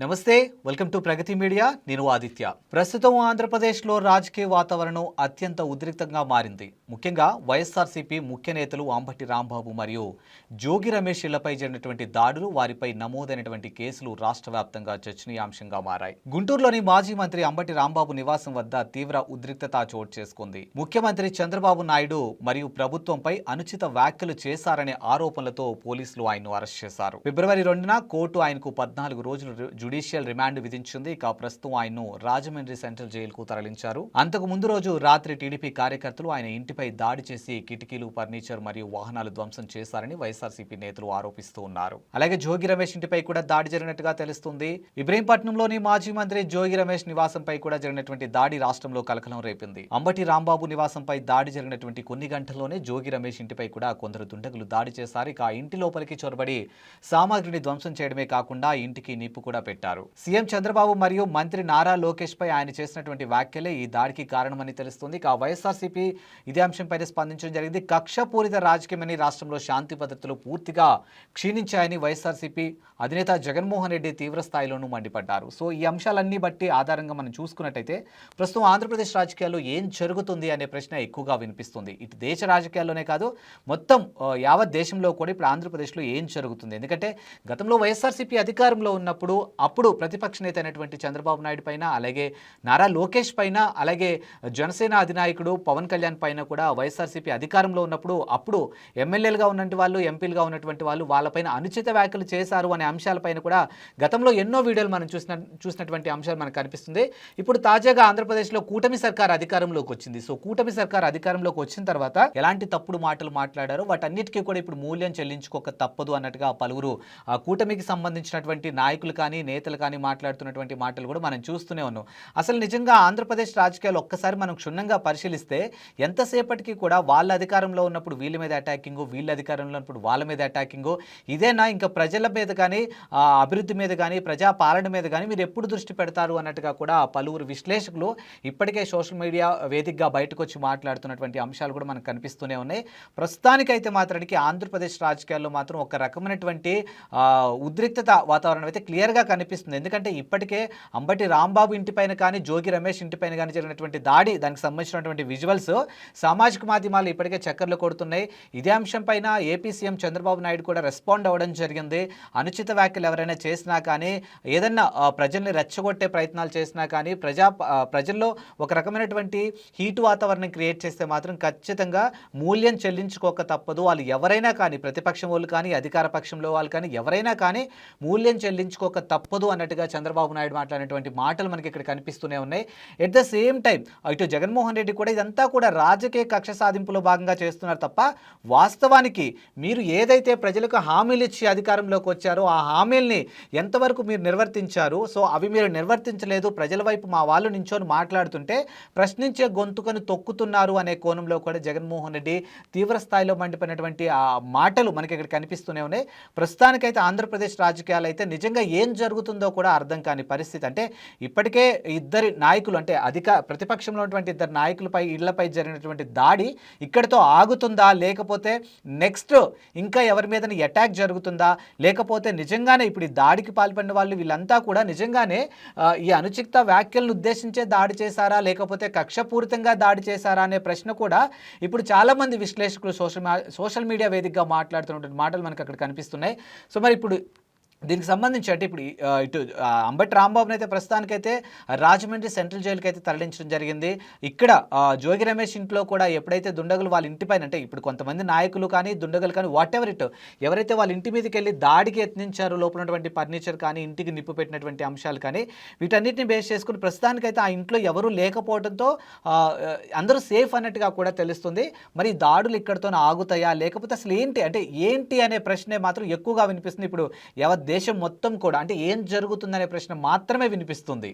నమస్తే, welcome to Pragathi media. నేను ఆదిత్య. ప్రస్తుతం ఆంధ్రప్రదేశ్లో రాజకీయ వాతావరణం అత్యంత ఉద్రిక్తంగా మారింది. ముఖ్యంగా వైఎస్ఆర్సీపీ ముఖ్య నేతలు అంబటి రాంబాబు మరియు జోగి రమేష్ ఇళ్లపై జరిగినటువంటి దాడులు, వారిపై నమోదైనటువంటి కేసులు రాష్ట్ర వ్యాప్తంగా చర్చనీయాంశంగా మారాయి. గుంటూరులోని మాజీ మంత్రి అంబటి రాంబాబు నివాసం వద్ద తీవ్ర ఉద్రిక్తత చోటు చేసుకుంది. ముఖ్యమంత్రి చంద్రబాబు నాయుడు మరియు ప్రభుత్వంపై అనుచిత వ్యాఖ్యలు చేశారనే ఆరోపణలతో పోలీసులు ఆయన్ను అరెస్ట్ చేశారు. ఫిబ్రవరి 2న కోర్టు ఆయనకు 14 రోజులు జ్యుడిషియల్ రిమాండ్ విధించింది. ఇక ప్రస్తుతం ఆయన్ను రాజమండ్రి సెంట్రల్ జైలుకు తరలించారు. అంతకు ముందు రోజు రాత్రి టీడీపీ కార్యకర్తలు ఆయన ఇంటిపై దాడి చేసి కిటికీలు, ఫర్నిచర్ మరియు వాహనాలు ధ్వంసం చేశారని వైఎస్ఆర్సీపీ నేతలు ఆరోపిస్తూ ఉన్నారు. అలాగే జోగి రమేష్ ఇంటిపై కూడా దాడి జరిగినట్టుగా తెలుస్తుంది. ఇబ్రహీంపట్నంలోని మాజీ మంత్రి జోగి రమేష్ నివాసంపై కూడా జరిగినటువంటి దాడి రాష్ట్రంలో కలకలం రేపింది. అంబటి రాంబాబు నివాసంపై దాడి జరిగినటువంటి కొన్ని గంటల్లోనే జోగి రమేష్ ఇంటిపై కూడా కొందరు దుండగులు దాడి చేశారు. ఇక ఆ ఇంటి లోపలికి చొరబడి సామాగ్రిని ధ్వంసం చేయడమే కాకుండా ఇంటికి నిప్పు కూడా పెట్టారు. సీఎం చంద్రబాబు మరియు మంత్రి నారా లోకేష్ పై ఆయన చేసినటువంటి వ్యాఖ్యలే ఈ దాడికి కారణమని తెలుస్తుంది. ఇక వైఎస్ఆర్సీపీ ఇదే అంశంపై స్పందించడం జరిగింది. కక్షపూరిత రాజకీయమని, రాష్ట్రంలో శాంతి భద్రతలు పూర్తిగా క్షీణించాయని వైఎస్ఆర్సీపీ అధినేత జగన్మోహన్ రెడ్డి తీవ్ర స్థాయిలోనూ మండిపడ్డారు. సో ఈ అంశాలన్నీ బట్టి ఆధారంగా మనం చూసుకున్నట్టయితే ప్రస్తుతం ఆంధ్రప్రదేశ్ రాజకీయాల్లో ఏం జరుగుతుంది అనే ప్రశ్న ఎక్కువగా వినిపిస్తుంది. ఇటు దేశ రాజకీయాల్లోనే కాదు, మొత్తం యావత్ దేశంలో కూడా ఇప్పుడు ఆంధ్రప్రదేశ్లో ఏం జరుగుతుంది. ఎందుకంటే గతంలో వైఎస్ఆర్సీపీ అధికారంలో ఉన్నప్పుడు అప్పుడు ప్రతిపక్ష నేత అయినటువంటి చంద్రబాబు నాయుడు పైన, అలాగే నారా లోకేష్ పైన, అలాగే జనసేన అధినాయకుడు పవన్ కళ్యాణ్ పైన కూడా వైఎస్ఆర్సీపీ అధికారంలో ఉన్నప్పుడు అప్పుడు ఎమ్మెల్యేలుగా ఉన్నటువంటి వాళ్ళు, ఎంపీలుగా ఉన్నటువంటి వాళ్ళు వాళ్ళపైన అనుచిత వ్యాఖ్యలు చేశారు అనే అంశాలపైన కూడా గతంలో ఎన్నో వీడియోలు మనం చూసినటువంటి అంశాలు మనకు కనిపిస్తుంది. ఇప్పుడు తాజాగా ఆంధ్రప్రదేశ్లో కూటమి సర్కార్ అధికారంలోకి వచ్చింది. సో కూటమి సర్కార్ అధికారంలోకి వచ్చిన తర్వాత ఎలాంటి తప్పుడు మాటలు మాట్లాడారో వాటన్నిటికీ కూడా ఇప్పుడు మూల్యం చెల్లించుకోక తప్పదు అన్నట్టుగా పలువురు కూటమికి సంబంధించినటువంటి నాయకులు కానీ, నేతలు కానీ మాట్లాడుతున్నటువంటి మాటలు కూడా మనం చూస్తూనే ఉన్నాం. అసలు నిజంగా ఆంధ్రప్రదేశ్ రాజకీయాలు ఒక్కసారి మనం క్షుణ్ణంగా పరిశీలిస్తే ఎంతసేపటికి కూడా వాళ్ళ అధికారంలో ఉన్నప్పుడు వీళ్ళ మీద అటాకింగ్, వీళ్ళ అధికారంలో ఉన్నప్పుడు వాళ్ళ మీద అటాకింగ్, ఇదేనా ఇంకా ప్రజల మీద కానీ, అభివృద్ధి మీద కానీ, ప్రజా పాలన మీద కానీ మీరు ఎప్పుడు దృష్టి పెడతారు అన్నట్టుగా కూడా పలువురు విశ్లేషకులు ఇప్పటికే సోషల్ మీడియా వేదికగా బయటకు వచ్చి మాట్లాడుతున్నటువంటి అంశాలు కూడా మనకు కనిపిస్తూనే ఉన్నాయి. ప్రస్తుతానికైతే మాత్రానికి ఆంధ్రప్రదేశ్ రాజకీయాల్లో మాత్రం ఒక రకమైనటువంటి ఉద్రిక్తత వాతావరణం అయితే క్లియర్గా కనిపిస్తుంది. ఎందుకంటే ఇప్పటికే అంబటి రాంబాబు ఇంటిపైన కానీ, జోగి రమేష్ ఇంటిపైన కానీ జరిగినటువంటి దాడి, దానికి సంబంధించినటువంటి విజువల్స్ సామాజిక మాధ్యమాలు ఇప్పటికే చక్కర్లు కొడుతున్నాయి. ఇదే అంశం పైన ఏపీ సీఎం చంద్రబాబు నాయుడు కూడా రెస్పాండ్ అవ్వడం జరిగింది. అనుచిత వ్యాఖ్యలు ఎవరైనా చేసినా కానీ, ఏదన్నా ప్రజల్ని రెచ్చగొట్టే ప్రయత్నాలు చేసినా కానీ, ప్రజల్లో ఒక రకమైనటువంటి హీటు వాతావరణం క్రియేట్ చేస్తే మాత్రం ఖచ్చితంగా మూల్యం చెల్లించుకోక తప్పదు. వాళ్ళు ఎవరైనా కానీ, ప్రతిపక్షం వాళ్ళు కానీ, అధికార పక్షంలో వాళ్ళు కానీ, ఎవరైనా కానీ మూల్యం చెల్లించుకోక తప్పదు అన్నట్టుగా చంద్రబాబు నాయుడు మాట్లాడినటువంటి మాటలు మనకి ఇక్కడ కనిపిస్తూనే ఉన్నాయి. ఎట్ ద సేమ్ టైం ఇటు జగన్మోహన్ రెడ్డి కూడా ఇదంతా కూడా రాజకీయ కక్ష సాధింపులో భాగంగా చేస్తున్నారు తప్ప వాస్తవానికి మీరు ఏదైతే ప్రజలకు హామీలు ఇచ్చి అధికారంలోకి వచ్చారో ఆ హామీల్ని ఎంతవరకు మీరు నిర్వర్తించారు, సో అవి మీరు నిర్వర్తించలేదు, ప్రజల వైపు మా వాళ్ళు నించొని మాట్లాడుతుంటే ప్రశ్నించే గొంతుకను తొక్కుతున్నారు అనే కోణంలో కూడా జగన్మోహన్ రెడ్డి తీవ్ర స్థాయిలో మండిపోయినటువంటి ఆ మాటలు మనకి ఇక్కడ కనిపిస్తూనే ఉన్నాయి. ప్రస్తుతానికైతే ఆంధ్రప్రదేశ్ రాజకీయాలు అయితే నిజంగా ఏం జరుగుతుందో కూడా అర్థం కాని పరిస్థితి. అంటే ఇప్పటికే ఇద్దరి నాయకులు, అంటే ప్రతిపక్షంలో ఉన్నటువంటి ఇద్దరు నాయకులపై, ఇళ్లపై జరిగినటువంటి దాడి ఇక్కడితో ఆగుతుందా, లేకపోతే నెక్స్ట్ ఇంకా ఎవరి మీద అటాక్ జరుగుతుందా, లేకపోతే నిజంగానే ఇప్పుడు ఈ దాడికి పాల్పడిన వాళ్ళు వీళ్ళంతా కూడా నిజంగానే ఈ అనుచిత వ్యాఖ్యలను ఉద్దేశించే దాడి చేశారా, లేకపోతే కక్షపూరితంగా దాడి చేశారా అనే ప్రశ్న కూడా ఇప్పుడు చాలామంది విశ్లేషకులు సోషల్ మీడియా వేదికగా మాట్లాడుతున్నటువంటి మాటలు మనకు అక్కడ కనిపిస్తున్నాయి. సో మరి ఇప్పుడు దీనికి సంబంధించి అంటే ఇప్పుడు ఇటు అంబటి రాంబాబుని అయితే ప్రస్తుతానికైతే రాజమండ్రి సెంట్రల్ జైలుకి అయితే తరలించడం జరిగింది. ఇక్కడ జోగి రమేష్ ఇంట్లో కూడా ఎప్పుడైతే దుండగులు వాళ్ళ ఇంటిపైన, అంటే ఇప్పుడు కొంతమంది నాయకులు కానీ, దుండగులు కానీ, వాట్ ఎవర్ ఇట్, ఎవరైతే వాళ్ళ ఇంటి మీదకి వెళ్ళి దాడికి యత్నించారో, లోపల ఉన్నటువంటి ఫర్నిచర్ కానీ, ఇంటికి నిప్పు పెట్టినటువంటి అంశాలు కానీ, వీటన్నిటిని బేస్ చేసుకుని ప్రస్తుతానికైతే ఆ ఇంట్లో ఎవరూ లేకపోవడంతో అందరూ సేఫ్ అన్నట్టుగా కూడా తెలుస్తుంది. మరి దాడులు ఇక్కడితో ఆగుతాయా, లేకపోతే అసలు ఏంటి అనే ప్రశ్నే మాత్రం ఎక్కువగా వినిపిస్తుంది. ఇప్పుడు దేశం మొత్తం కూడా అంటే ఏం జరుగుతుందనే ప్రశ్న మాత్రమే వినిపిస్తుంది.